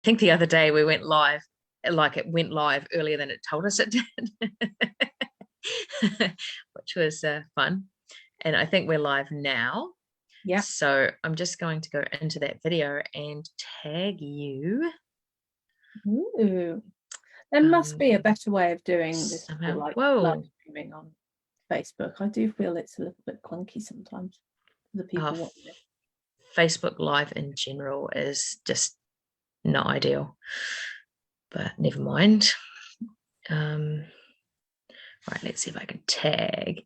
think the other day we went live, like it went live earlier than it told us it did, which was fun. And I think we're live now. Yeah. So I'm just going to go into that video and tag you. Ooh. There must be a better way of doing this, Somehow. like live Whoa. streaming on Facebook. I do feel it's a little bit clunky sometimes for the Uh, people watching it. Facebook Live in general is just not ideal, but never mind. Right, let's see if I can tag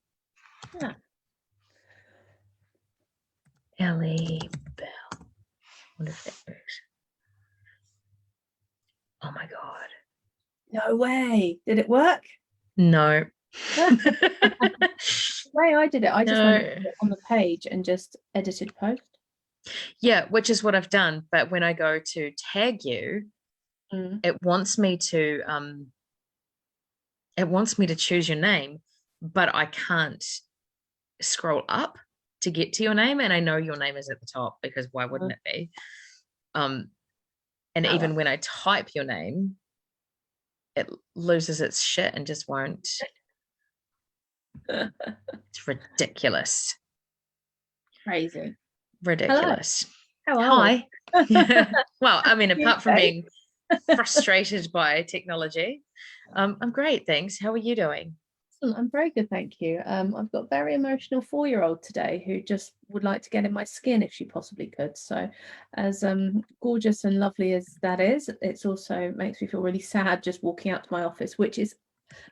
Yeah. Ellie Bell. I wonder if that works. Oh my God. No way. Did it work? No. The way I did it, I just No. went on the page and just edited post. Yeah, which is what I've done. But when I go to tag you, it wants me to choose your name, but I can't scroll up to get to your name. And I know your name is at the top because why wouldn't it be? And Oh, even when I type your name, it loses its shit and just won't. It's ridiculous. crazy. Ridiculous. Hello. How are Hi. we? Well, I mean, apart from Okay. being frustrated by technology, I'm great, thanks. How are you doing? I'm very good, thank you. I've got a very emotional 4-year-old today who just would like to get in my skin if she possibly could. So, as gorgeous and lovely as that is, it's also makes me feel really sad just walking out to my office, which is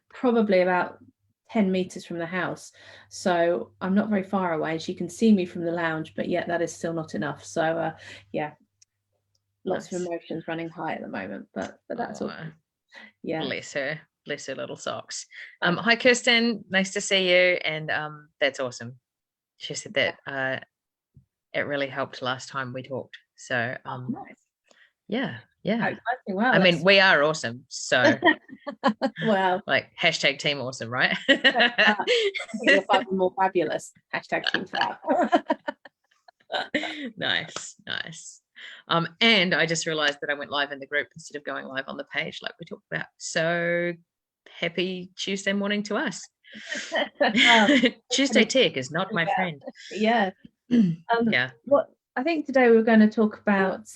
probably about 10 meters from the house. So I'm not very far away. She can see me from the lounge, but yet that is still not enough. So yeah, lots of Nice. emotions running high at the moment, but that's all. Oh, Yeah. bless her. Bless her little socks. Hi, Kirsten. Nice to see you. And that's awesome. She said that it really helped last time we talked. So Nice. yeah, yeah. Exciting. Wow, I mean, we are awesome. So well, like hashtag team awesome, right? I think you're far more fabulous. Hashtag Team Fab. Nice, nice. And I just realized that I went live in the group instead of going live on the page like we talked about. So happy Tuesday morning to us. Well, Tuesday tech is not my friend. yeah. Yeah. What I think today we're going to talk about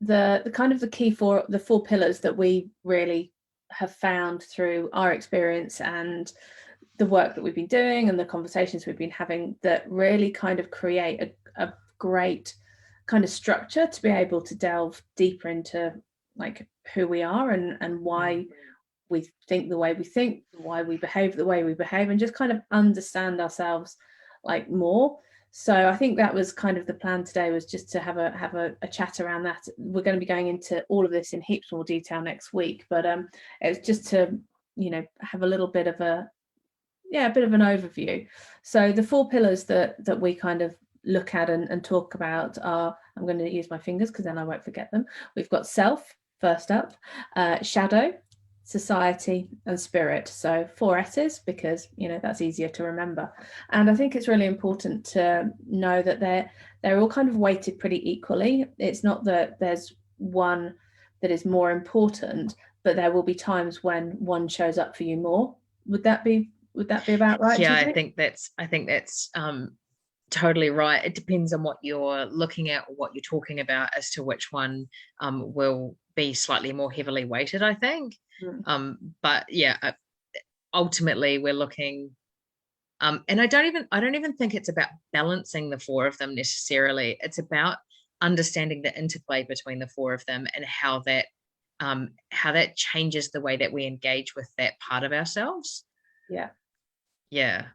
the kind of the key for the 4 pillars that we really have found through our experience and the work that we've been doing and the conversations we've been having that really kind of create a great kind of structure to be able to delve deeper into like who we are and why we think the way we think, why we behave the way we behave, and just kind of understand ourselves like more. So I think that was kind of the plan today, was just to have a chat around that. We're going to be going into all of this in heaps more detail next week, but it was just to have a little bit of a bit of an overview. So the 4 pillars that we kind of look at and talk about are, I'm going to use my fingers because then I won't forget them. We've got self first up, shadow, society, and spirit. So 4 S's, because that's easier to remember. And I think it's really important to know that they're all kind of weighted pretty equally. It's not that there's one that is more important, but there will be times when one shows up for you more. Would that be about right? Yeah, Do you I think that's totally right. It depends on what you're looking at or what you're talking about as to which one will be slightly more heavily weighted, I think. But yeah, ultimately we're looking and I don't even think it's about balancing the 4 of them necessarily. It's about understanding the interplay between the 4 of them and how that changes the way that we engage with that part of ourselves. Yeah. Yeah.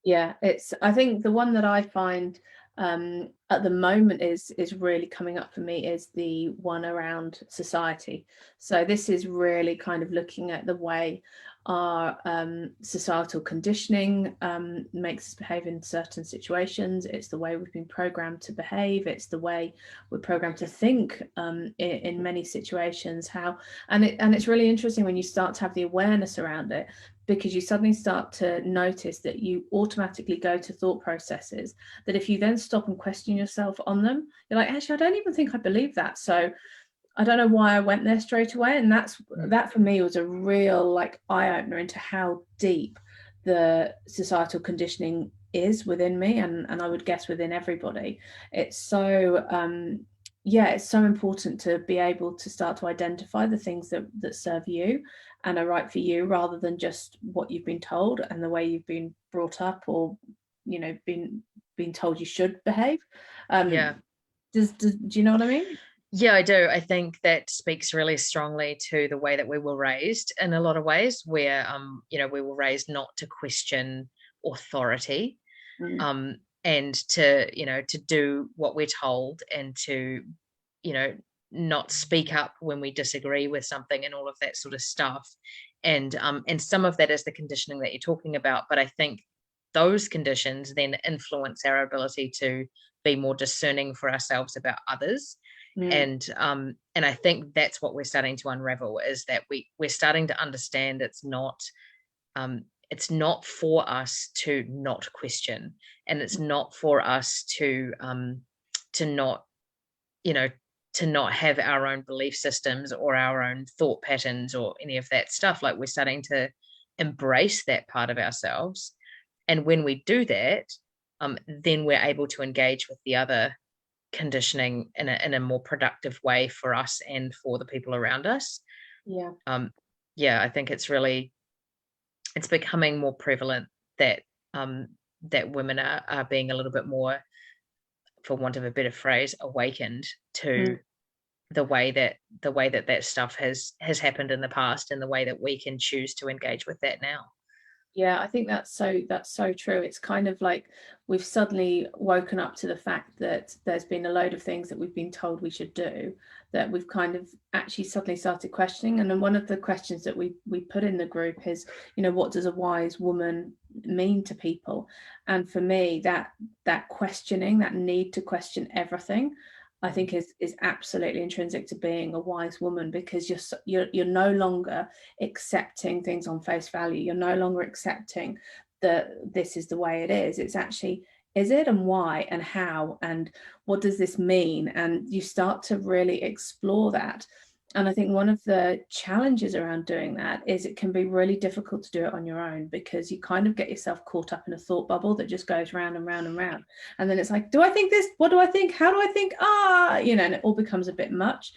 Yeah, I think the one that I find at the moment is really coming up for me is the one around society. So this is really kind of looking at the way our societal conditioning makes us behave in certain situations. It's the way we've been programmed to behave. It's the way we're programmed to think in many situations. And it's really interesting when you start to have the awareness around it, because you suddenly start to notice that you automatically go to thought processes that if you then stop and question yourself on them, you're like, actually, I don't even think I believe that. So I don't know why I went there straight away. And that for me was a real like eye-opener into how deep the societal conditioning is within me, and I would guess within everybody. It's so it's so important to be able to start to identify the things that serve you and are right for you, rather than just what you've been told and the way you've been brought up, or been told you should behave. Yeah. Do you know what I mean? Yeah, I do. I think that speaks really strongly to the way that we were raised in a lot of ways, where we were raised not to question authority, Mm. and to do what we're told, and to, not speak up when we disagree with something, and all of that sort of stuff. And some of that is the conditioning that you're talking about. But I think those conditions then influence our ability to be more discerning for ourselves about others. Mm. And I think that's what we're starting to unravel, is that we're starting to understand it's not for us to not question, and it's not for us to not, to not have our own belief systems or our own thought patterns or any of that stuff. Like, we're starting to embrace that part of ourselves. And when we do that, then we're able to engage with the other conditioning in a more productive way for us and for the people around us. Yeah. I think it's becoming more prevalent that that women are being a little bit more, for want of a better phrase, awakened to the way that stuff has happened in the past, and the way that we can choose to engage with that now. Yeah, I think that's so true. It's kind of like we've suddenly woken up to the fact that there's been a load of things that we've been told we should do that we've kind of actually suddenly started questioning. And then one of the questions that we put in the group is, what does a wise woman mean to people? And for me, that questioning, that need to question everything, I think is absolutely intrinsic to being a wise woman, because you're no longer accepting things on face value. You're no longer accepting that this is the way it is. It's actually, is it, and why, and how, and what does this mean? And you start to really explore that. And I think one of the challenges around doing that is it can be really difficult to do it on your own, because you kind of get yourself caught up in a thought bubble that just goes round and round and round. And then it's like, do I think this? What do I think? How do I think? And it all becomes a bit much.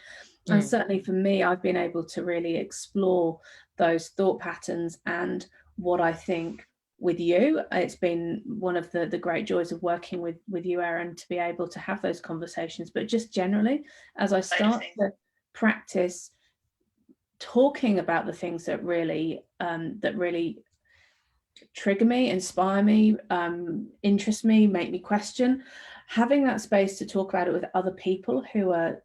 And certainly for me, I've been able to really explore those thought patterns and what I think with you. It's been one of the great joys of working with you, Erin, to be able to have those conversations. But just generally, as I start to practice talking about the things that really trigger me, inspire me, interest me, make me question, having that space to talk about it with other people who are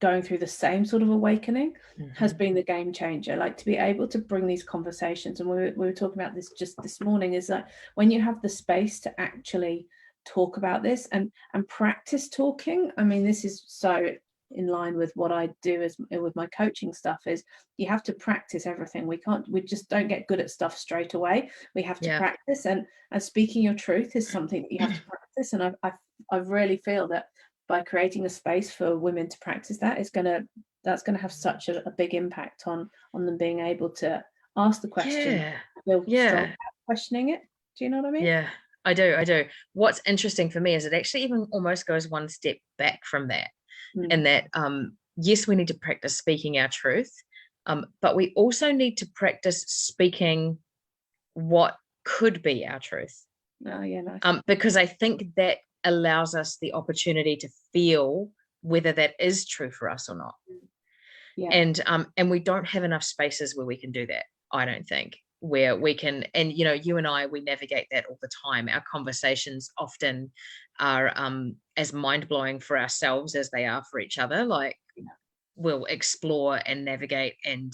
going through the same sort of awakening has been the game changer. Like, to be able to bring these conversations, and we were talking about this just this morning, is that when you have the space to actually talk about this and practice talking, I mean, this is so in line with what I do with my coaching stuff, is you have to practice everything. We just don't get good at stuff straight away. We have to practice, and speaking your truth is something that you have to practice. And I really feel that by creating a space for women to practice that's going to have such a big impact on them being able to ask the question, feel strong about questioning it. Do you know what I mean? Yeah, I do. What's interesting for me is it actually even almost goes one step back from that. And that, yes, we need to practice speaking our truth, but we also need to practice speaking what could be our truth. Oh, yeah, nice. Because I think that allows us the opportunity to feel whether that is true for us or not. Yeah. And we don't have enough spaces where we can do that, I don't think, where we can, and you and I, we navigate that all the time. Our conversations often are as mind-blowing for ourselves as they are for each other. Like, we'll explore and navigate and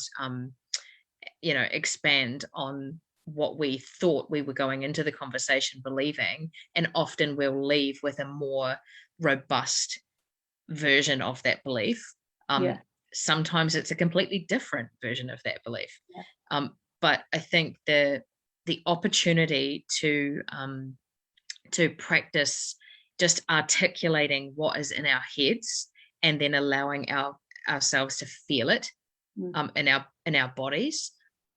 expand on what we thought we were going into the conversation believing, and often we'll leave with a more robust version of that belief. Sometimes it's a completely different version of that belief. But I think the opportunity to practice just articulating what is in our heads, and then allowing ourselves to feel it Mm. in our bodies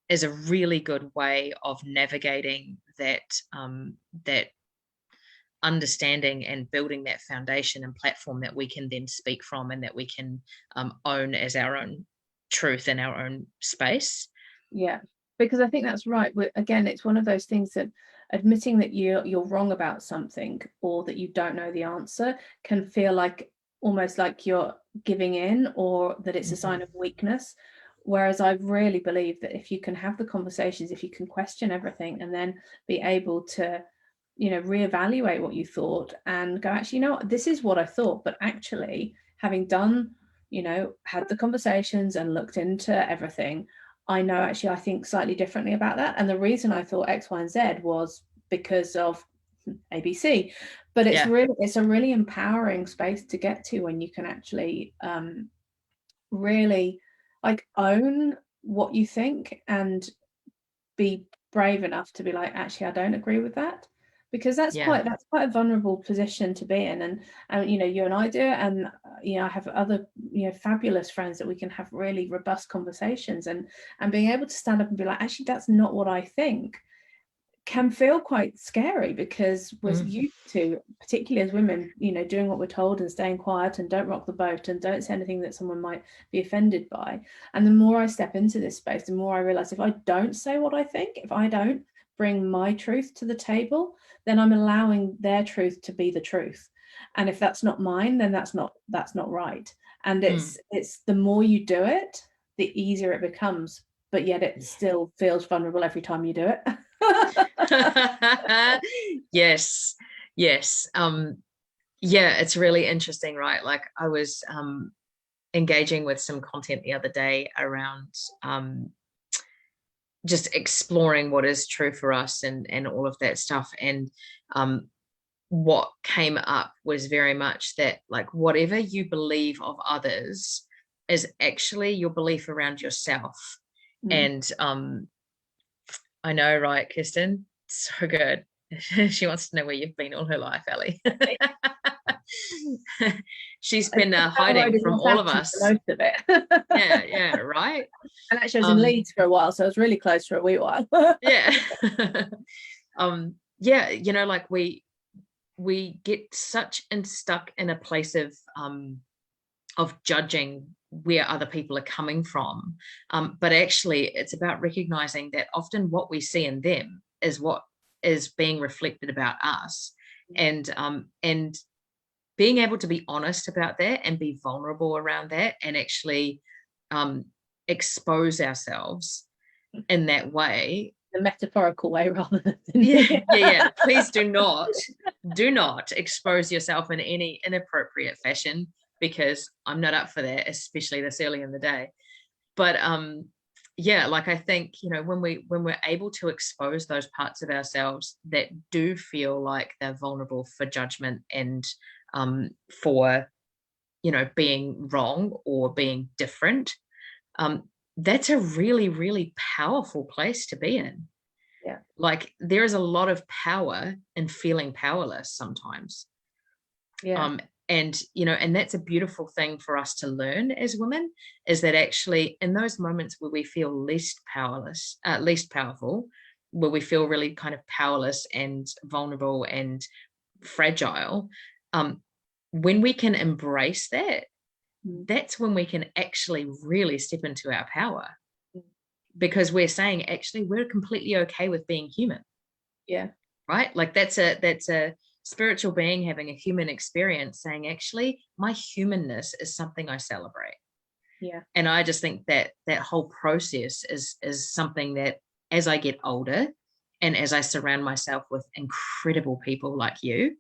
is a really good way of navigating that understanding and building that foundation and platform that we can then speak from, and that we can own as our own truth in our own space. Yeah, because I think that's right. Again, it's one of those things that admitting that you're wrong about something, or that you don't know the answer, can feel like almost like you're giving in, or that it's a sign of weakness. Whereas I really believe that if you can have the conversations, if you can question everything, and then be able to, reevaluate what you thought and go, actually, this is what I thought, but actually having done, had the conversations and looked into everything, I know actually I think slightly differently about that. And the reason I thought X, Y, and Z was because of ABC. But it's a really empowering space to get to, when you can actually really like own what you think, and be brave enough to be like, actually, I don't agree with that. Because that's quite a vulnerable position to be in. And you and I do it, and I have other fabulous friends that we can have really robust conversations, and being able to stand up and be like, actually, that's not what I think, can feel quite scary, because we're used to, particularly as women, doing what we're told and staying quiet and don't rock the boat and don't say anything that someone might be offended by. And the more I step into this space, the more I realize, if I don't say what I think, if I don't bring my truth to the table, then I'm allowing their truth to be the truth. And if that's not mine, then that's not right. And it's the more you do it, the easier it becomes, but yet it still feels vulnerable every time you do it. Yes. Yeah, it's really interesting, right? Like, I was engaging with some content the other day around just exploring what is true for us, and all of that stuff. And what came up was very much that, like, whatever you believe of others is actually your belief around yourself. And I know, right, Kirsten? So good. She wants to know where you've been all her life, Ellie. She's been hiding from all of us. Most of it. Yeah, right. And actually, I was in Leeds for a while, so I was really close for a wee while. Yeah. Yeah, like we get such stuck in a place of judging where other people are coming from, but actually it's about recognizing that often what we see in them is what is being reflected about us, and being able to be honest about that and be vulnerable around that, and actually expose ourselves in that way, the metaphorical way, rather than yeah. Please do not expose yourself in any inappropriate fashion, because I'm not up for that, especially this early in the day. But yeah, like, I think, when we're able to expose those parts of ourselves that do feel like they're vulnerable for judgment, and for being wrong or being different, that's a really, really powerful place to be in. Yeah. Like, there is a lot of power in feeling powerless sometimes. Yeah. And that's a beautiful thing for us to learn as women, is that actually in those moments where we feel least powerful, where we feel really kind of powerless and vulnerable and fragile, when we can embrace that, that's when we can actually really step into our power, because we're saying, actually, we're completely okay with being human. Yeah. Right? Like, that's a spiritual being having a human experience, saying, actually, my humanness is something I celebrate. Yeah. And I just think that whole process is something that, as I get older and as I surround myself with incredible people like you,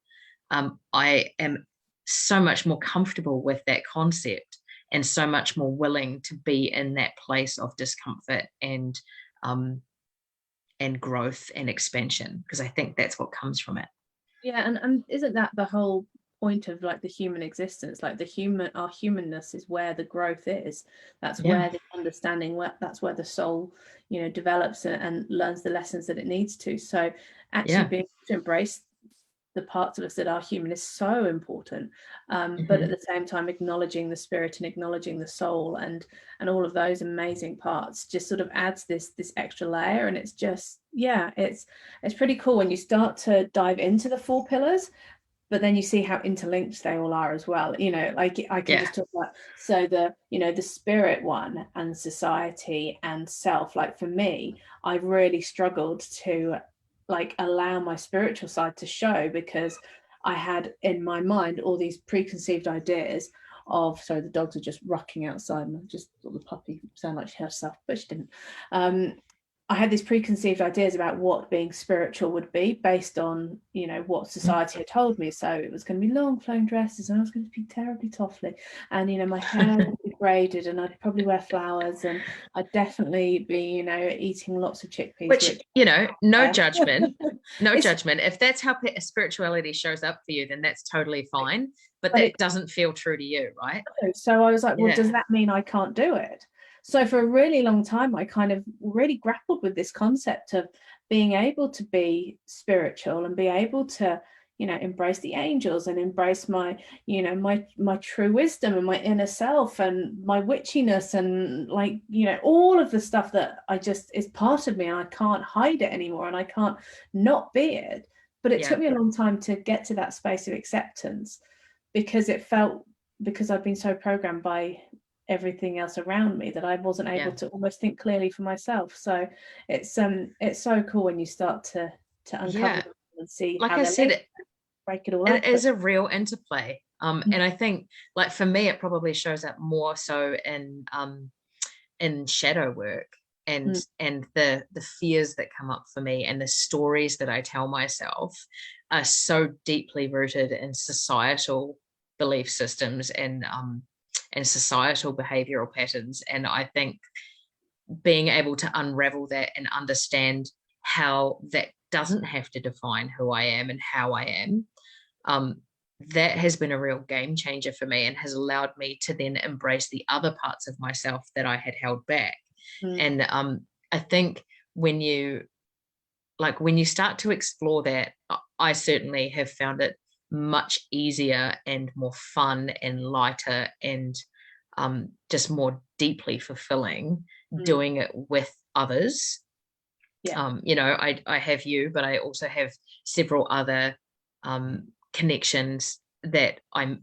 I am so much more comfortable with that concept, and so much more willing to be in that place of discomfort and growth and expansion, because I think that's what comes from it. Yeah, and isn't that the whole point of, like, the human existence? Like, our humanness is where the growth is. That's where the understanding, that's where the soul develops and learns the lessons that it needs to. So actually being able to embrace the parts of us that are human is so important, but at Mhm. the same time acknowledging the spirit and acknowledging the soul and all of those amazing parts just sort of adds this extra layer. And it's just, yeah, it's pretty cool when you start to dive into the 4 pillars, but then you see how interlinked they all are as well. You know, like I can Yeah. just talk about, so the, you know, the spirit one and society and self, like for me, I've really struggled to like allow my spiritual side to show, because I had in my mind all these preconceived ideas of, sorry, the dogs are just rocking outside and I just thought the puppy sounded like she had herself, but she didn't. I had these preconceived ideas about what being spiritual would be based on, you know, what society had told me. So it was going to be long flowing dresses and I was going to be terribly toffly, and, you know, my hair would be braided and I'd probably wear flowers and I'd definitely be, you know, eating lots of chickpeas. Which, you know, no judgment, no It's- judgment. If that's how spirituality shows up for you, then that's totally fine. But but that it, doesn't feel true to you, right? so I was like, well, does Yeah. that mean I can't do it? So for a really long time, I kind of really grappled with this concept of being able to be spiritual and be able to, you know, embrace the angels and embrace my, you know, my true wisdom and my inner self and my witchiness and, like, you know, all of the stuff that I just is part of me and I can't hide it anymore and I can't not be it. But it took me a long time to get to that space of acceptance, because it felt, because I've been so programmed by everything else around me that I wasn't able to almost think clearly for myself. So it's so cool when you start to uncover them and see Like how I they're said, linked, break it all it up. is a real interplay. And I think, like, for me, it probably shows up more so in shadow work and the fears that come up for me and the stories that I tell myself are so deeply rooted in societal belief systems and societal behavioral patterns. And I think being able to unravel that and understand how that doesn't have to define who I am and how I am, that has been a real game changer for me and has allowed me to then embrace the other parts of myself that I had held back. And I think when you start to explore that, I certainly have found it much easier and more fun and lighter and just more deeply fulfilling doing it with others. You know, I have you, but I also have several other connections that are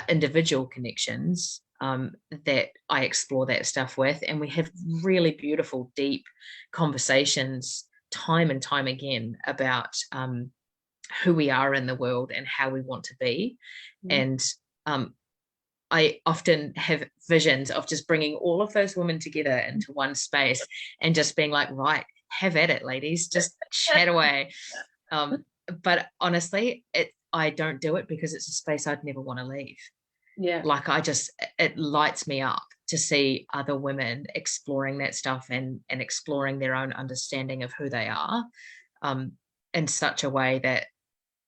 individual connections that I explore that stuff with, and we have really beautiful, deep conversations time and time again about who we are in the world and how we want to be. And I often have visions of just bringing all of those women together into one space and just being like, right, have at it, ladies, just chat away. But honestly, I don't do it because it's a space I'd never want to leave. Like, it lights me up to see other women exploring that stuff and exploring their own understanding of who they are in such a way that,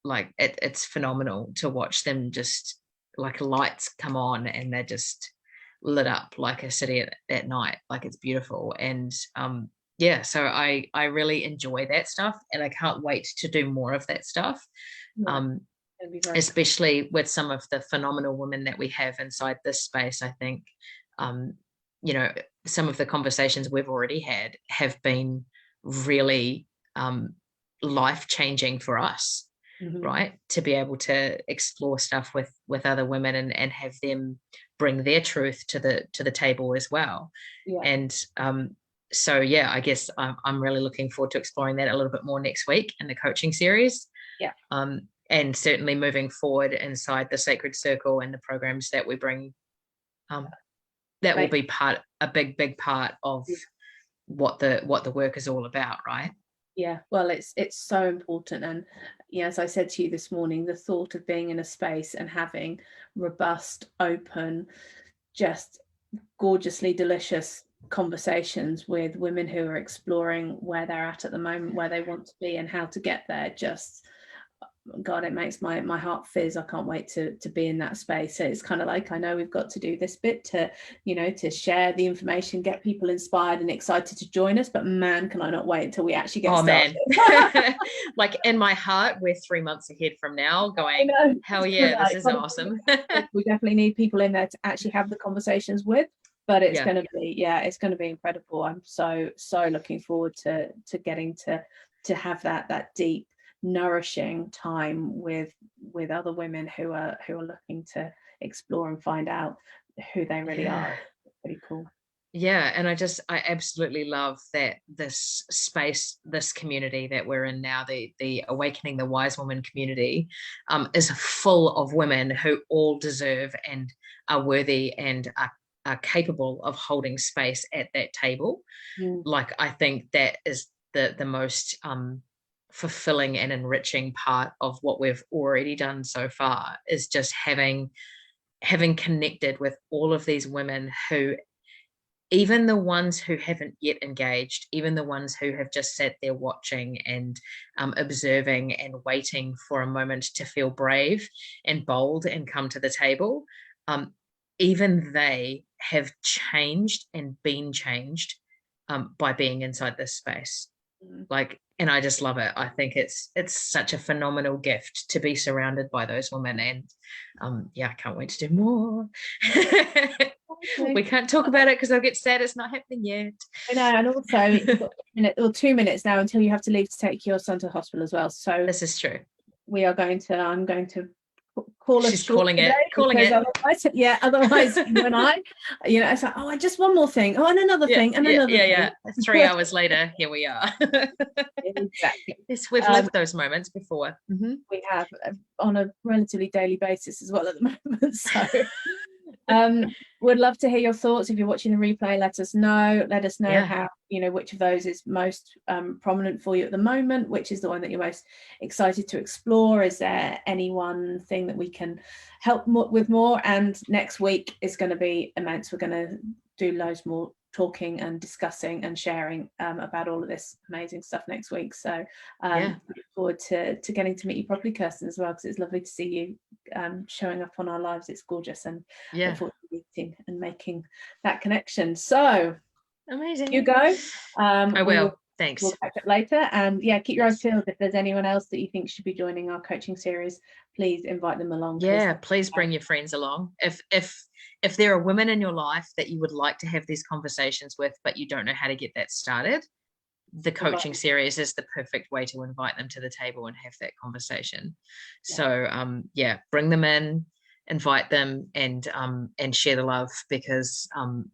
like, it's phenomenal to watch them just, like, lights come on and they're just lit up like a city at night. Like, it's beautiful. And yeah, so I really enjoy that stuff and I can't wait to do more of that stuff. Especially with some of the phenomenal women that we have inside this space. I think you know, some of the conversations we've already had have been really life-changing for us. Right, to be able to explore stuff with other women and have them bring their truth to the table as well. And so yeah, I guess I'm really looking forward to exploring that a little bit more next week in the coaching series. And certainly moving forward inside the Sacred Circle and the programs that we bring, that will be a big part of what the work is all about, right? Yeah, well, it's so important. And yeah, as I said to you this morning, the thought of being in a space and having robust, open, just gorgeously delicious conversations with women who are exploring where they're at the moment, where they want to be and how to get there, just God, it makes my heart fizz. I can't wait to be in that space. So it's kind of like, I know we've got to do this bit to, you know, to share the information, get people inspired and excited to join us, but man, can I not wait until we actually get started. Man. Like in my heart, we're 3 months ahead from now going, hell yeah, this is awesome. We definitely need people in there to actually have the conversations with, but it's going to be, it's going to be incredible. I'm so looking forward to getting to have that deep, nourishing time with other women who are looking to explore and find out who they really are. It's pretty cool. Yeah, and I absolutely love that this space, this community that we're in now, the Awakening the Wise Woman community, is full of women who all deserve and are worthy and are capable of holding space at that table. Like, I think that is the most fulfilling and enriching part of what we've already done so far, is just having connected with all of these women who, even the ones who haven't yet engaged, even the ones who have just sat there watching and observing and waiting for a moment to feel brave and bold and come to the table, even they have changed and been changed by being inside this space. Like, and I just love it. I think it's such a phenomenal gift to be surrounded by those women, and I can't wait to do more. We can't talk about it because I'll get sad it's not happening yet. I know, and also you've got a minute or 2 minutes now until you have to leave to take your son to hospital as well. So this is true. I'm going to call us. She's calling it. Otherwise you and I, you know, it's like, oh, just one more thing. Oh, and another thing, and another thing. Yeah. 3 hours later, here we are. Exactly. Yes, we've lived those moments before. We have, on a relatively daily basis as well at the moment. So would love to hear your thoughts. If you're watching the replay, let us know how, you know, which of those is most prominent for you at the moment, which is the one that you're most excited to explore. Is there any one thing that we can help with more? And next week is going to be immense. We're going to do loads more talking and discussing and sharing about all of this amazing stuff next week. So look forward to getting to meet you properly, Kirsten, as well, because it's lovely to see you showing up on our lives. It's gorgeous, and look forward to meeting and making that connection. So amazing. You go. I will. Thanks. We'll catch up later, and keep your eyes peeled. If there's anyone else that you think should be joining our coaching series, please invite them along. Please bring your friends along. If there are women in your life that you would like to have these conversations with, but you don't know how to get that started, the coaching series is the perfect way to invite them to the table and have that conversation. So bring them in, invite them, and share the love, because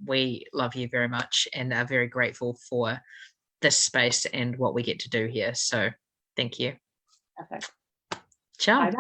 we love you very much and are very grateful for this space and what we get to do here. So thank you. Perfect. Ciao. Bye.